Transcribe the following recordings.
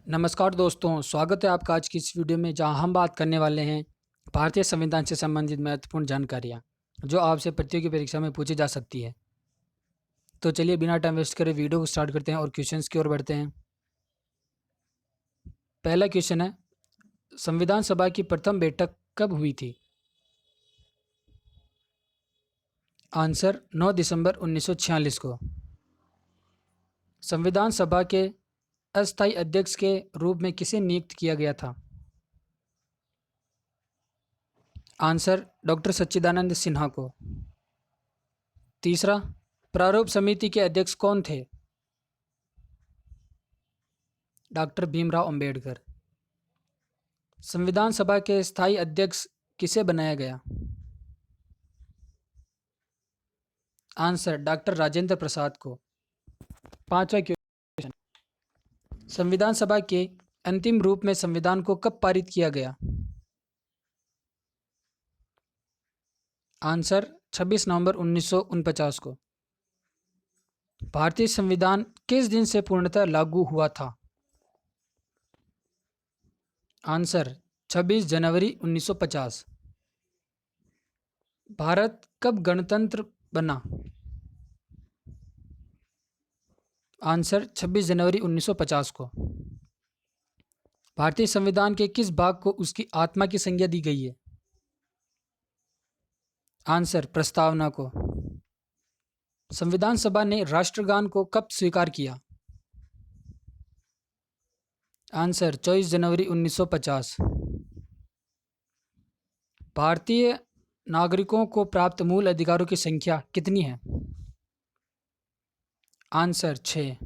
नमस्कार दोस्तों, स्वागत है आपका आज की इस वीडियो में जहां हम बात करने वाले हैं भारतीय संविधान से संबंधित महत्वपूर्ण जानकारियां जो आपसे प्रतियोगी परीक्षा में पूछी जा सकती है। तो चलिए बिना टाइम वेस्ट करे वीडियो को स्टार्ट करते हैं और क्वेश्चंस की ओर बढ़ते हैं। पहला क्वेश्चन है, संविधान सभा की प्रथम बैठक कब हुई थी? आंसर 9 दिसंबर 1946 को। संविधान सभा के अस्थायी अध्यक्ष के रूप में किसे नियुक्त किया गया था? आंसर डॉक्टर सच्चिदानंद सिन्हा को। तीसरा, प्रारूप समिति के अध्यक्ष कौन थे? डॉक्टर भीमराव अंबेडकर। संविधान सभा के स्थायी अध्यक्ष किसे बनाया गया? आंसर डॉक्टर राजेंद्र प्रसाद को। पांचवा क्वेश्चन, संविधान सभा के अंतिम रूप में संविधान को कब पारित किया गया? आंसर 26 नवंबर 1949 को। भारतीय संविधान किस दिन से पूर्णतः लागू हुआ था? आंसर 26 जनवरी 1950। भारत कब गणतंत्र बना? आंसर 26 जनवरी 1950 को। भारतीय संविधान के किस भाग को उसकी आत्मा की संज्ञा दी गई है? आंसर प्रस्तावना को। संविधान सभा ने राष्ट्रगान को कब स्वीकार किया? आंसर 24 जनवरी 1950। भारतीय नागरिकों को प्राप्त मूल अधिकारों की संख्या कितनी है? आंसर 6।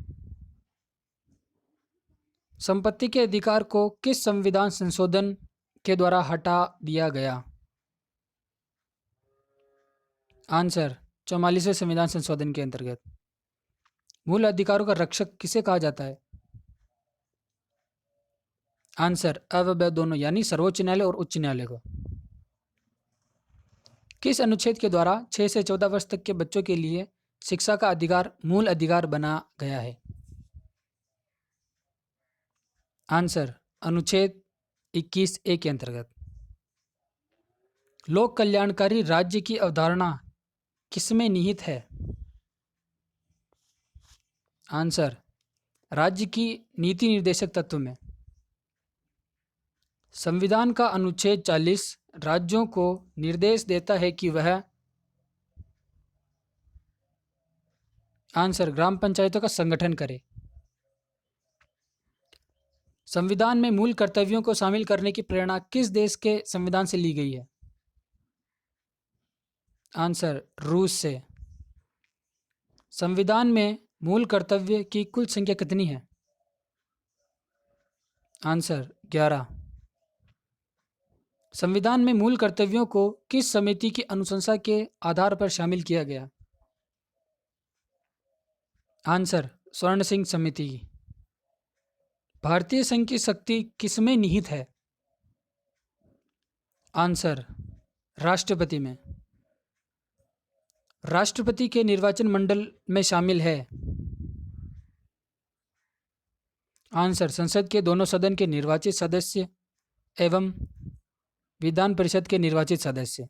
संपत्ति के अधिकार को किस संविधान संशोधन के द्वारा हटा दिया गया? आंसर 44वें संविधान संशोधन के अंतर्गत। मूल अधिकारों का रक्षक किसे कहा जाता है? आंसर अ व ब दोनों, यानी सर्वोच्च न्यायालय और उच्च न्यायालय को। किस अनुच्छेद के द्वारा 6 से 14 वर्ष तक के बच्चों के लिए शिक्षा का अधिकार मूल अधिकार बना गया है? आंसर अनुच्छेद 21A के अंतर्गत। लोक कल्याणकारी राज्य की अवधारणा किसमें निहित है? आंसर राज्य की नीति निर्देशक तत्व में। संविधान का अनुच्छेद 40 राज्यों को निर्देश देता है कि वह आंसर ग्राम पंचायतों का संगठन करे। संविधान में मूल कर्तव्यों को शामिल करने की प्रेरणा किस देश के संविधान से ली गई है? आंसर रूस से। संविधान में मूल कर्तव्य की कुल संख्या कितनी है? आंसर 11। संविधान में मूल कर्तव्यों को किस समिति की अनुशंसा के आधार पर शामिल किया गया? आंसर स्वर्ण सिंह समिति की। भारतीय संघ की शक्ति किसमें निहित है? आंसर राष्ट्रपति में। राष्ट्रपति के निर्वाचन मंडल में शामिल है? आंसर संसद के दोनों सदन के निर्वाचित सदस्य एवं विधान परिषद के निर्वाचित सदस्य।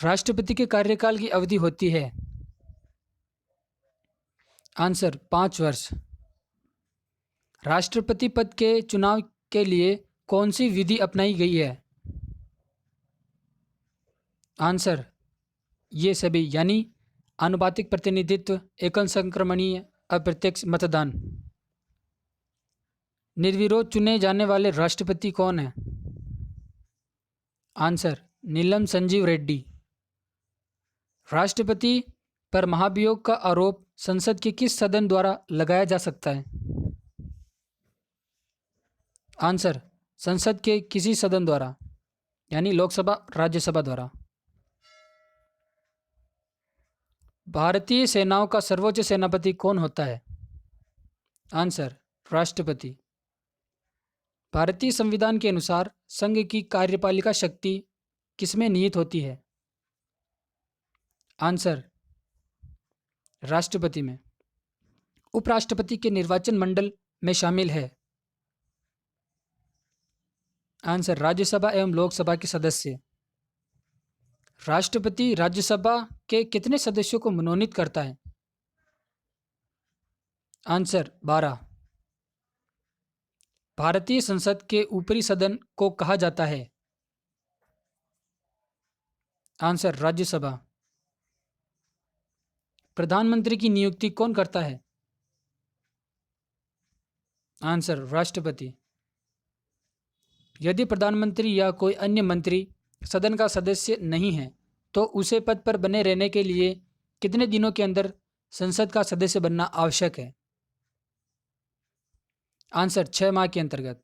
राष्ट्रपति के कार्यकाल की अवधि होती है? आंसर 5 वर्ष। राष्ट्रपति पद के चुनाव के लिए कौन सी विधि अपनाई गई है? आंसर ये सभी, यानी आनुपातिक प्रतिनिधित्व, एकल संक्रमणीय, अप्रत्यक्ष मतदान। निर्विरोध चुने जाने वाले राष्ट्रपति कौन है? आंसर नीलम संजीव रेड्डी। राष्ट्रपति पर महाभियोग का आरोप संसद के किस सदन द्वारा लगाया जा सकता है? आंसर संसद के किसी सदन द्वारा, यानी लोकसभा राज्यसभा द्वारा। भारतीय सेनाओं का सर्वोच्च सेनापति कौन होता है? आंसर राष्ट्रपति। भारतीय संविधान के अनुसार संघ की कार्यपालिका शक्ति किसमें निहित होती है? आंसर राष्ट्रपति में। उपराष्ट्रपति के निर्वाचन मंडल में शामिल है। आंसर राज्यसभा एवं लोकसभा के सदस्य। राष्ट्रपति राज्यसभा के कितने सदस्यों को मनोनीत करता है? आंसर 12। भारतीय संसद के ऊपरी सदन को कहा जाता है। आंसर राज्यसभा। प्रधानमंत्री की नियुक्ति कौन करता है? आंसर राष्ट्रपति। यदि प्रधानमंत्री या कोई अन्य मंत्री सदन का सदस्य नहीं है तो उसे पद पर बने रहने के लिए कितने दिनों के अंदर संसद का सदस्य बनना आवश्यक है? आंसर 6 माह के अंतर्गत।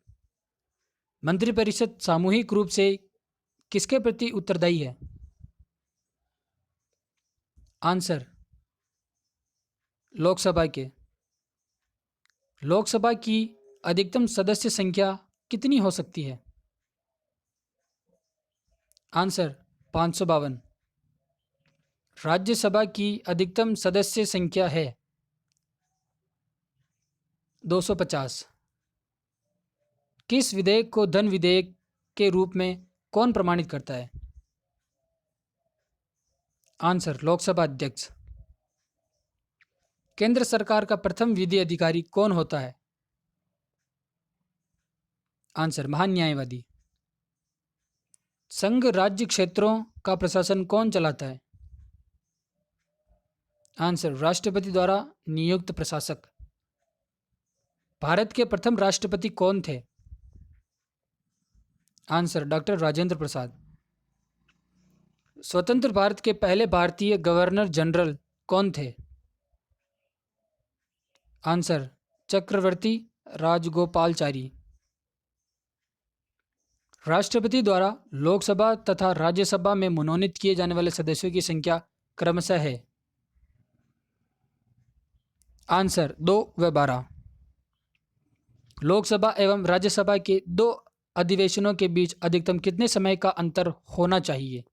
मंत्रिपरिषद सामूहिक रूप से किसके प्रति उत्तरदायी है? आंसर लोकसभा के। लोकसभा की अधिकतम सदस्य संख्या कितनी हो सकती है? आंसर 552। राज्यसभा की अधिकतम सदस्य संख्या है 250। किस विधेयक को धन विधेयक के रूप में कौन प्रमाणित करता है? आंसर लोकसभा अध्यक्ष। केंद्र सरकार का प्रथम विधि अधिकारी कौन होता है? आंसर महान न्यायवादी। संघ राज्य क्षेत्रों का प्रशासन कौन चलाता है? आंसर राष्ट्रपति द्वारा नियुक्त प्रशासक। भारत के प्रथम राष्ट्रपति कौन थे? Answer doctor Rajendra Prasad. स्वतंत्र भारत के पहले भारतीय गवर्नर जनरल कौन थे? आंसर चक्रवर्ती राजगोपालचारी। राष्ट्रपति द्वारा लोकसभा तथा राज्यसभा में मनोनीत किए जाने वाले सदस्यों की संख्या क्रमशः है। आंसर 2 व 12। लोकसभा एवं राज्यसभा के 2 अधिवेशनों के बीच अधिकतम कितने समय का अंतर होना चाहिए?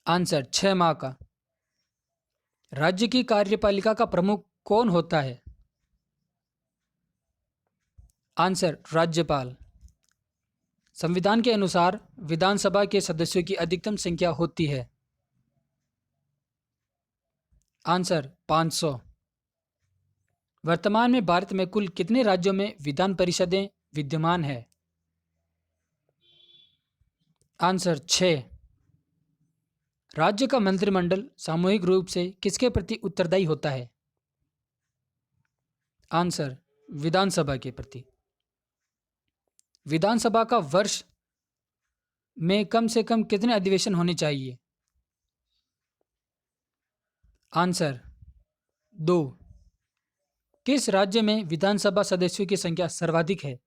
आंसर 6 माह का। राज्य की कार्यपालिका का प्रमुख कौन होता है? आंसर राज्यपाल। संविधान के अनुसार विधानसभा के सदस्यों की अधिकतम संख्या होती है। आंसर 500। वर्तमान में भारत में कुल कितने राज्यों में विधान परिषदें विद्यमान है? आंसर 6। राज्य का मंत्रिमंडल सामूहिक रूप से किसके प्रति उत्तरदायी होता है? आंसर विधानसभा के प्रति। विधानसभा का वर्ष में कम से कम कितने अधिवेशन होने चाहिए? आंसर 2। किस राज्य में विधानसभा सदस्यों की संख्या सर्वाधिक है?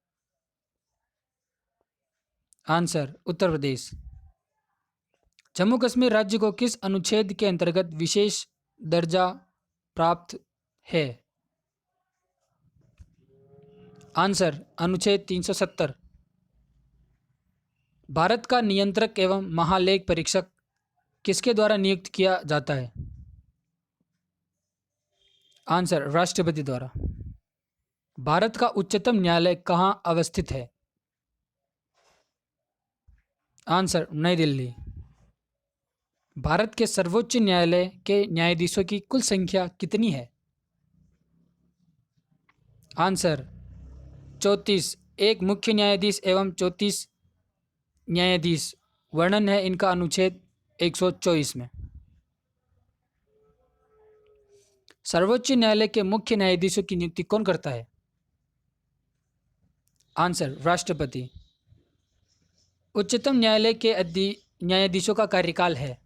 आंसर उत्तर प्रदेश। जम्मू कश्मीर राज्य को किस अनुच्छेद के अंतर्गत विशेष दर्जा प्राप्त है? आंसर अनुच्छेद 370। भारत का नियंत्रक एवं महालेख परीक्षक किसके द्वारा नियुक्त किया जाता है? आंसर राष्ट्रपति द्वारा। भारत का उच्चतम न्यायालय कहाँ अवस्थित है? आंसर नई दिल्ली। भारत के सर्वोच्च न्यायालय के न्यायाधीशों की कुल संख्या कितनी है? आंसर 34। एक मुख्य न्यायाधीश एवं 34 न्यायाधीश। वर्णन है इनका अनुच्छेद 124 में। सर्वोच्च न्यायालय के मुख्य न्यायाधीशों की नियुक्ति कौन करता है? आंसर राष्ट्रपति। उच्चतम न्यायालय के न्यायाधीशों का कार्यकाल है।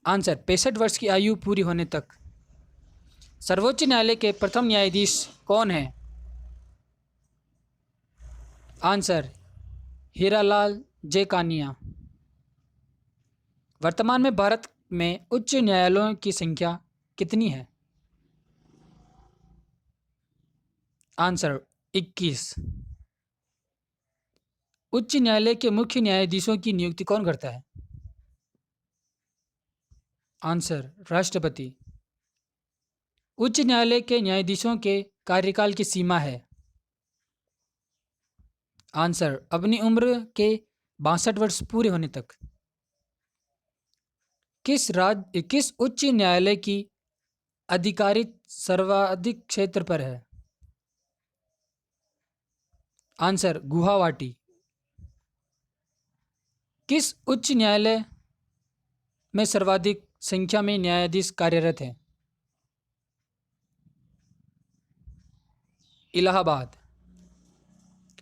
आंसर 65 वर्ष की आयु पूरी होने तक। सर्वोच्च न्यायालय के प्रथम न्यायाधीश कौन है? आंसर हीरालाल जे कानिया। वर्तमान में भारत में उच्च न्यायालयों की संख्या कितनी है? आंसर 21। उच्च न्यायालय के मुख्य न्यायाधीशों की नियुक्ति कौन करता है? आंसर राष्ट्रपति। उच्च न्यायालय के न्यायाधीशों के कार्यकाल की सीमा है। आंसर अपनी उम्र के 62 वर्ष पूरे होने तक। किस उच्च न्यायालय की आधिकारिक सर्वाधिक क्षेत्र पर है? आंसर गुवाहाटी। किस उच्च न्यायालय में सर्वाधिक संख्या में न्यायाधीश कार्यरत हैं? इलाहाबाद।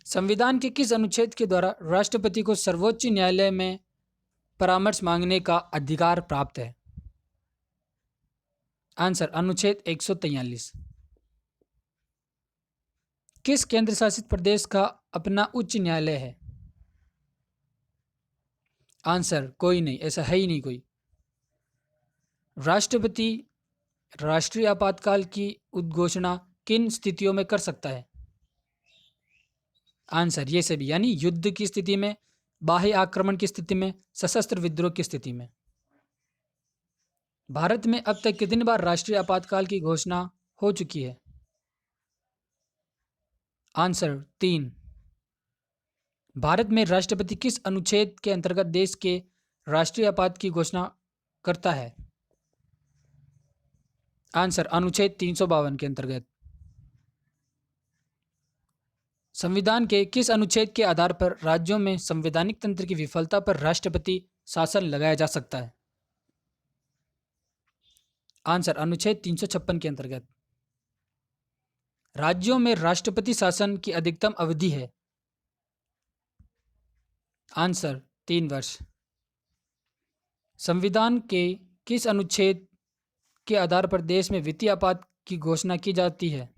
संविधान के किस अनुच्छेद के द्वारा राष्ट्रपति को सर्वोच्च न्यायालय में परामर्श मांगने का अधिकार प्राप्त है? आंसर अनुच्छेद 143। किस केंद्र शासित प्रदेश का अपना उच्च न्यायालय है? आंसर कोई नहीं, ऐसा है ही नहीं कोई। राष्ट्रपति राष्ट्रीय आपातकाल की उद्घोषणा किन स्थितियों में कर सकता है? आंसर ये सभी, यानी युद्ध की स्थिति में, बाह्य आक्रमण की स्थिति में, सशस्त्र विद्रोह की स्थिति में। भारत में अब तक कितनी बार राष्ट्रीय आपातकाल की घोषणा हो चुकी है? आंसर 3। भारत में राष्ट्रपति किस अनुच्छेद के अंतर्गत देश के राष्ट्रीय आपात की घोषणा करता है? आंसर अनुच्छेद 352 के अंतर्गत। संविधान के किस अनुच्छेद के आधार पर राज्यों में संवैधानिक तंत्र की विफलता पर राष्ट्रपति शासन लगाया जा सकता है? आंसर अनुच्छेद 356 के अंतर्गत। राज्यों में राष्ट्रपति शासन की अधिकतम अवधि है? आंसर 3 वर्ष। संविधान के किस अनुच्छेद के आधार पर देश में वित्तीय आपात की घोषणा की जाती है?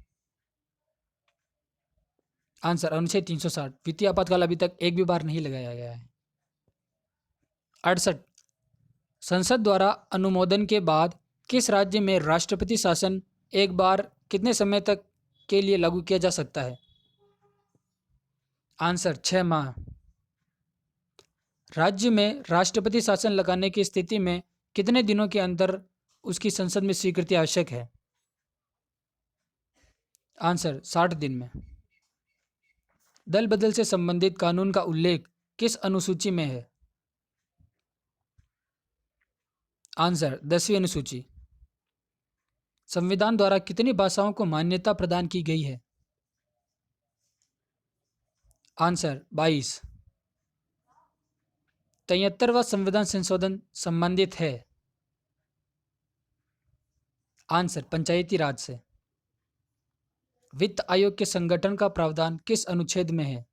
आंसर अनुच्छेद 360। वित्तीय आपातकाल अभी तक एक भी बार नहीं लगाया गया है। 68। संसद द्वारा अनुमोदन के बाद किस राज्य में राष्ट्रपति शासन एक बार कितने समय तक के लिए लागू किया जा सकता है? आंसर 6 माह। राज्य में राष्ट्रपति शासन लगाने की स्थिति में कितने दिनों के अंदर उसकी संसद में स्वीकृति आवश्यक है? आंसर 60 दिन में। दल बदल से संबंधित कानून का उल्लेख किस अनुसूची में है? आंसर 10वीं अनुसूची। संविधान द्वारा कितनी भाषाओं को मान्यता प्रदान की गई है? आंसर 22। 73वां संविधान संशोधन संबंधित है? आंसर पंचायती राज से। वित्त आयोग के संगठन का प्रावधान किस अनुच्छेद में है?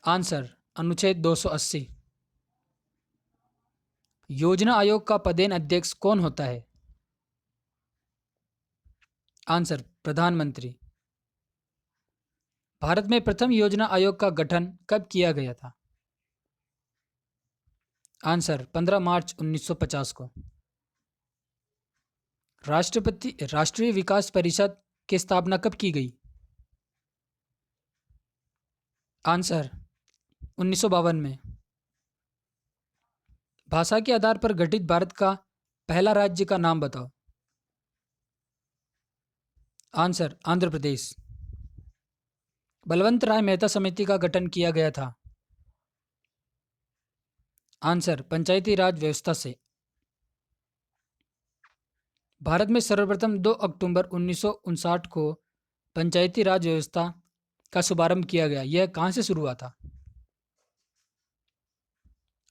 आंसर अनुच्छेद 280। योजना आयोग का पदेन अध्यक्ष कौन होता है? आंसर प्रधानमंत्री। भारत में प्रथम योजना आयोग का गठन कब किया गया था? आंसर 15 मार्च 1950 को। राष्ट्रीय विकास परिषद की स्थापना कब की गई? आंसर 1952 में। भाषा के आधार पर गठित भारत का पहला राज्य का नाम बताओ। आंसर आंध्र प्रदेश। बलवंत राय मेहता समिति का गठन किया गया था? आंसर पंचायती राज व्यवस्था से। भारत में सर्वप्रथम 2 अक्टूबर 1959 को पंचायती राज व्यवस्था का शुभारंभ किया गया। यह कहां से शुरू हुआ था?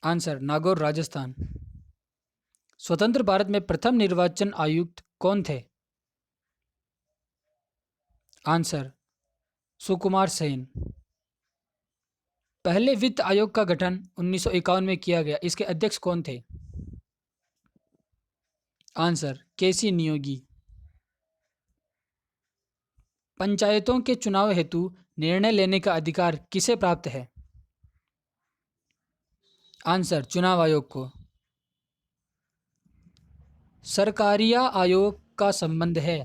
आंसर नागौर राजस्थान। स्वतंत्र भारत में प्रथम निर्वाचन आयुक्त कौन थे? आंसर सुकुमार सेन। पहले वित्त आयोग का गठन 1951 में किया गया। इसके अध्यक्ष कौन थे? आंसर केसी नियोगी। पंचायतों के चुनाव हेतु निर्णय लेने का अधिकार किसे प्राप्त है? आंसर चुनाव आयोग को। सरकारिया आयोग का संबंध है?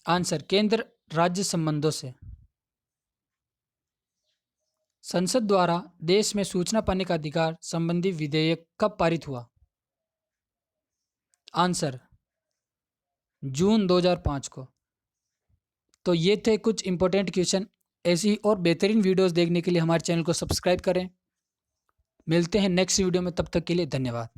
आंसर केंद्र राज्य संबंधों से। संसद द्वारा देश में सूचना पाने का अधिकार संबंधी विधेयक कब पारित हुआ? आंसर जून 2005 को। तो ये थे कुछ इंपॉर्टेंट क्वेश्चन। ऐसी और बेहतरीन वीडियोस देखने के लिए हमारे चैनल को सब्सक्राइब करें। मिलते हैं नेक्स्ट वीडियो में, तब तक के लिए धन्यवाद।